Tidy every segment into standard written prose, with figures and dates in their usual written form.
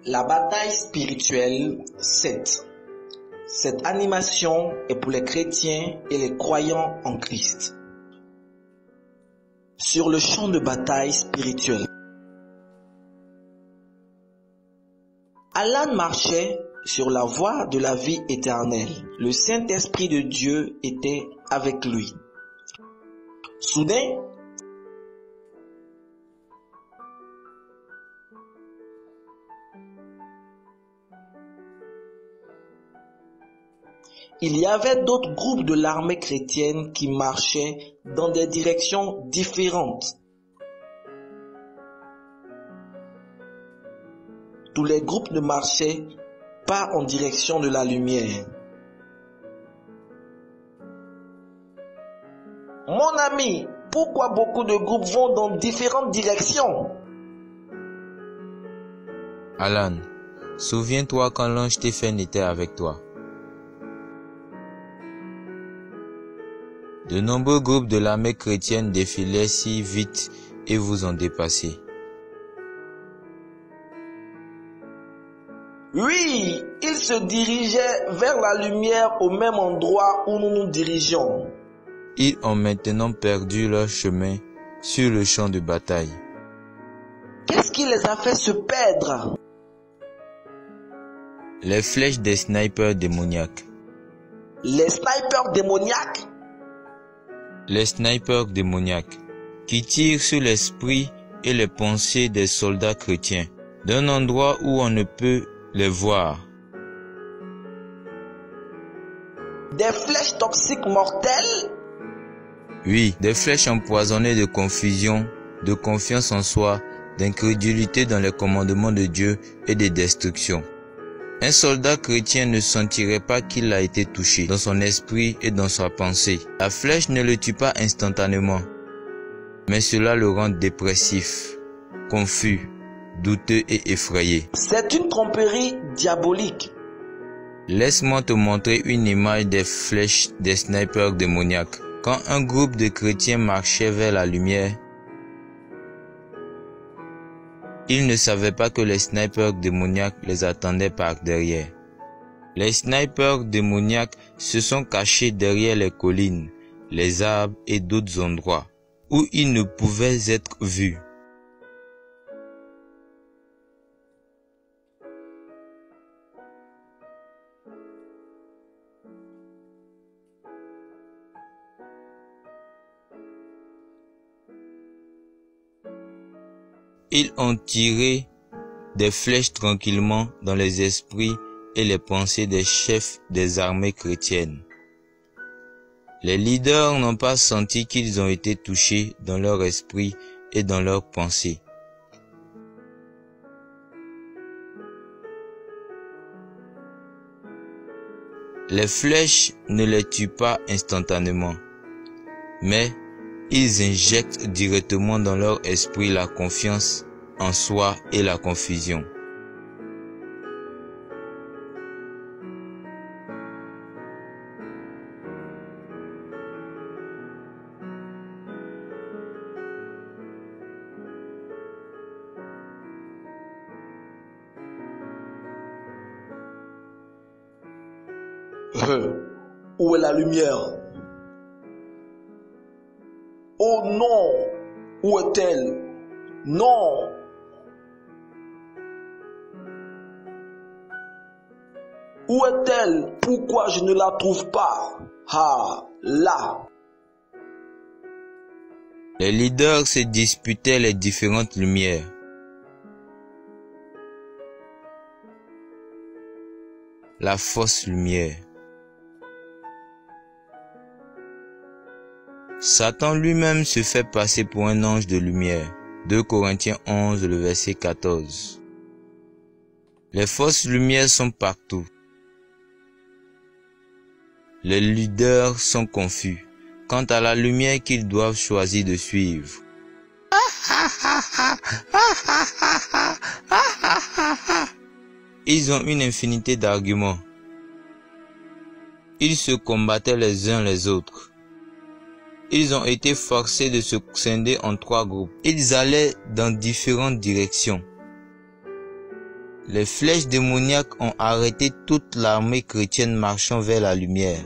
La bataille spirituelle 7. Cette animation est pour les chrétiens et les croyants en Christ. Sur le champ de bataille spirituelle. Alan marchait sur la voie de la vie éternelle. Le Saint-Esprit de Dieu était avec lui. Soudain, il y avait d'autres groupes de l'armée chrétienne qui marchaient dans des directions différentes. Tous les groupes ne marchaient pas en direction de la lumière. Mon ami, pourquoi beaucoup de groupes vont dans différentes directions? Alan, souviens-toi quand l'ange Stéphane était avec toi. De nombreux groupes de l'armée chrétienne défilaient si vite et vous en dépassez. Oui, ils se dirigeaient vers la lumière au même endroit où nous nous dirigeons. Ils ont maintenant perdu leur chemin sur le champ de bataille. Qu'est-ce qui les a fait se perdre? Les flèches des snipers démoniaques. Les snipers démoniaques? Les snipers démoniaques qui tirent sur l'esprit et les pensées des soldats chrétiens d'un endroit où on ne peut les voir. Des flèches toxiques mortelles? Oui, des flèches empoisonnées de confusion, de confiance en soi, d'incrédulité dans les commandements de Dieu et de destruction. Un soldat chrétien ne sentirait pas qu'il a été touché dans son esprit et dans sa pensée. La flèche ne le tue pas instantanément, mais cela le rend dépressif, confus, douteux et effrayé. C'est une tromperie diabolique. Laisse-moi te montrer une image des flèches des snipers démoniaques. Quand un groupe de chrétiens marchait vers la lumière, ils ne savaient pas que les snipers démoniaques les attendaient par derrière. Les snipers démoniaques se sont cachés derrière les collines, les arbres et d'autres endroits où ils ne pouvaient être vus. Ils ont tiré des flèches tranquillement dans les esprits et les pensées des chefs des armées chrétiennes. Les leaders n'ont pas senti qu'ils ont été touchés dans leur esprit et dans leurs pensées. Les flèches ne les tuent pas instantanément, mais ils injectent directement dans leur esprit la confiance en soi et la confusion. Où est la lumière? Oh non! Où est-elle? Non! Où est-elle? Pourquoi je ne la trouve pas? Ah, là! Les leaders se disputaient les différentes lumières. La fausse lumière. Satan lui-même se fait passer pour un ange de lumière. 2 Corinthiens 11, le verset 14. Les fausses lumières sont partout. Les leaders sont confus quant à la lumière qu'ils doivent choisir de suivre. Ils ont une infinité d'arguments. Ils se combattaient les uns les autres. Ils ont été forcés de se scinder en 3 groupes. Ils allaient dans différentes directions. Les flèches démoniaques ont arrêté toute l'armée chrétienne marchant vers la lumière.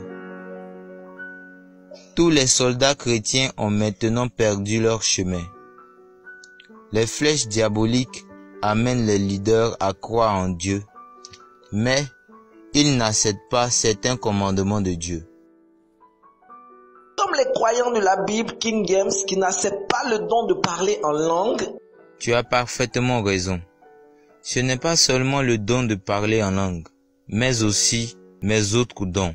Tous les soldats chrétiens ont maintenant perdu leur chemin. Les flèches diaboliques amènent les leaders à croire en Dieu, mais ils n'acceptent pas certains commandements de Dieu. Comme les croyants de la Bible King James qui n'acceptent pas le don de parler en langue. Tu as parfaitement raison. Ce n'est pas seulement le don de parler en langue, mais aussi mes autres dons.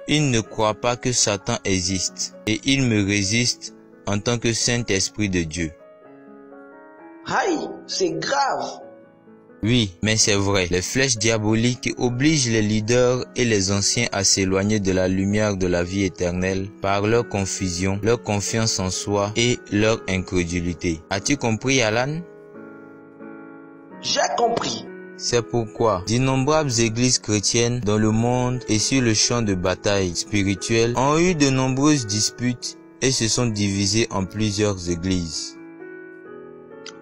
Ils ne croient pas que Satan existe et ils me résistent en tant que Saint-Esprit de Dieu. Aïe, c'est grave. Oui, mais c'est vrai. Les flèches diaboliques obligent les leaders et les anciens à s'éloigner de la lumière de la vie éternelle par leur confusion, leur confiance en soi et leur incrédulité. As-tu compris, Alan? J'ai compris. C'est pourquoi d'innombrables églises chrétiennes dans le monde et sur le champ de bataille spirituelle ont eu de nombreuses disputes et se sont divisées en plusieurs églises.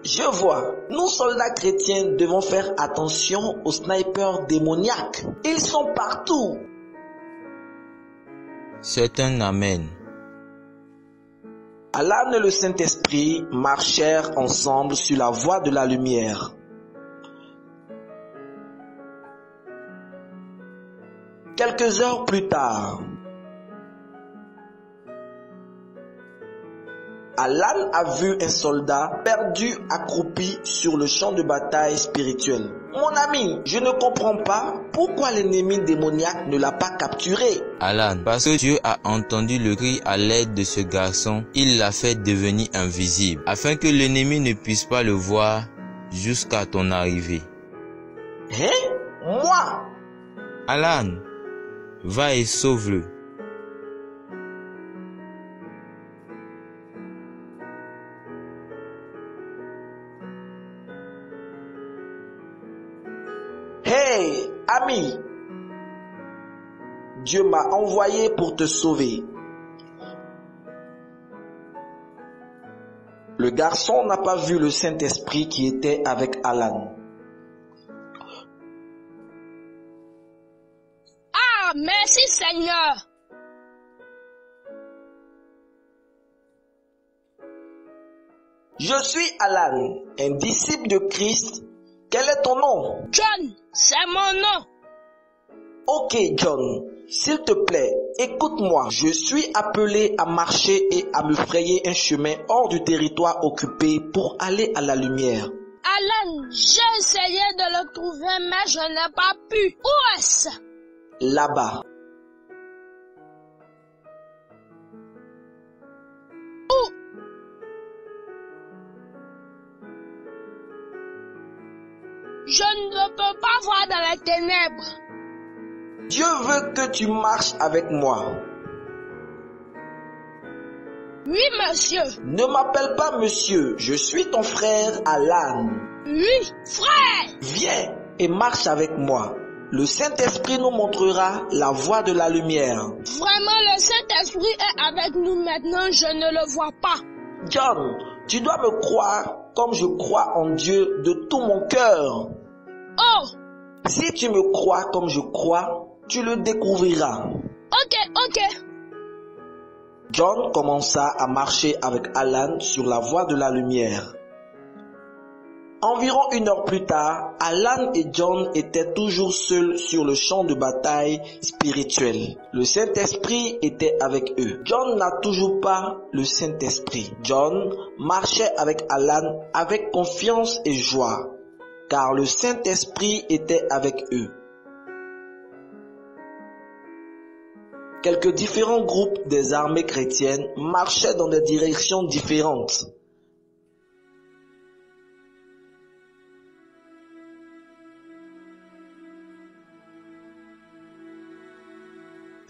Je vois. Nous, soldats chrétiens, devons faire attention aux snipers démoniaques. Ils sont partout. C'est un amen. Alan et le Saint-Esprit marchèrent ensemble sur la voie de la lumière. Quelques heures plus tard, Alan a vu un soldat perdu accroupi sur le champ de bataille spirituel. Mon ami, je ne comprends pas pourquoi l'ennemi démoniaque ne l'a pas capturé. Alan, parce que Dieu a entendu le cri à l'aide de ce garçon, il l'a fait devenir invisible, afin que l'ennemi ne puisse pas le voir jusqu'à ton arrivée. Hein? Moi? Alan, va et sauve-le. Hey, ami, Dieu m'a envoyé pour te sauver. Le garçon n'a pas vu le Saint-Esprit qui était avec Alan. Ah, merci Seigneur. Je suis Alan, un disciple de Christ. Quel est ton nom? John, c'est mon nom. Ok John, s'il te plaît, écoute-moi. Je suis appelé à marcher et à me frayer un chemin hors du territoire occupé pour aller à la lumière. Alan, j'ai essayé de le trouver mais je n'ai pas pu. Où est-ce? Là-bas. Où? Je ne peux pas voir dans les ténèbres. Dieu veut que tu marches avec moi. Oui, monsieur. Ne m'appelle pas monsieur, je suis ton frère Alan. Oui, frère. Viens et marche avec moi. Le Saint-Esprit nous montrera la voie de la lumière. Vraiment, le Saint-Esprit est avec nous maintenant, je ne le vois pas. John, tu dois me croire comme je crois en Dieu de tout mon cœur. Oh! Si tu me crois comme je crois, tu le découvriras. Ok. John commença à marcher avec Alan sur la voie de la lumière. Environ 1 heure plus tard, Alan et John étaient toujours seuls sur le champ de bataille spirituel. Le Saint-Esprit était avec eux. John n'a toujours pas le Saint-Esprit. John marchait avec Alan avec confiance et joie, car le Saint-Esprit était avec eux. Quelques différents groupes des armées chrétiennes marchaient dans des directions différentes.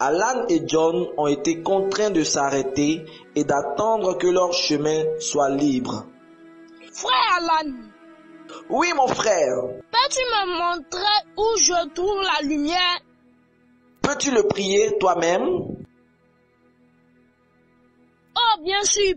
Alan et John ont été contraints de s'arrêter et d'attendre que leur chemin soit libre. Frère Alan. Oui, mon frère. Peux-tu me montrer où je trouve la lumière? Peux-tu le prier toi-même? Oh, bien sûr.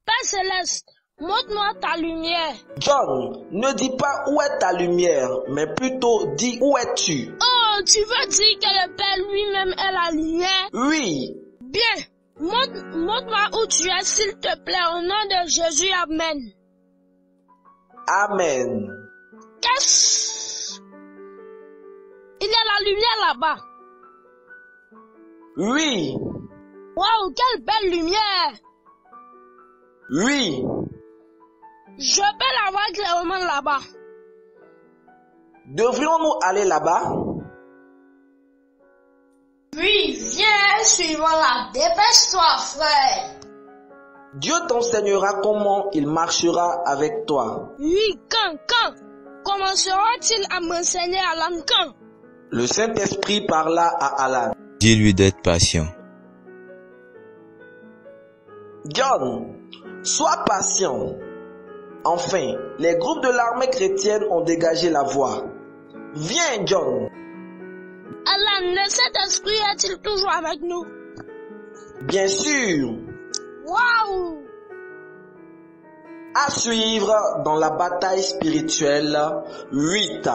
Père Céleste, Montre-moi ta lumière. John, ne dis pas où est ta lumière, mais plutôt dis où es-tu. Oh, tu veux dire que le Père lui-même est la lumière? Oui. Bien. Montre-moi où tu es, s'il te plaît, au nom de Jésus. Amen. Amen. Qu'est-ce? Il y a la lumière là-bas. Oui. Waouh, quelle belle lumière. Oui. Je peux la voir clairement là-bas. Devrions-nous aller là-bas? Oui, viens, suivons-la. Dépêche-toi, frère. Dieu t'enseignera comment il marchera avec toi. Oui, quand? Commencera-t-il à m'enseigner, Alan, quand? Le Saint-Esprit parla à Alan. Dis-lui d'être patient. John, sois patient. Enfin, les groupes de l'armée chrétienne ont dégagé la voie. Viens, John. Alan, le Saint-Esprit est-il toujours avec nous? Bien sûr. Waouh! À suivre dans la bataille spirituelle 8.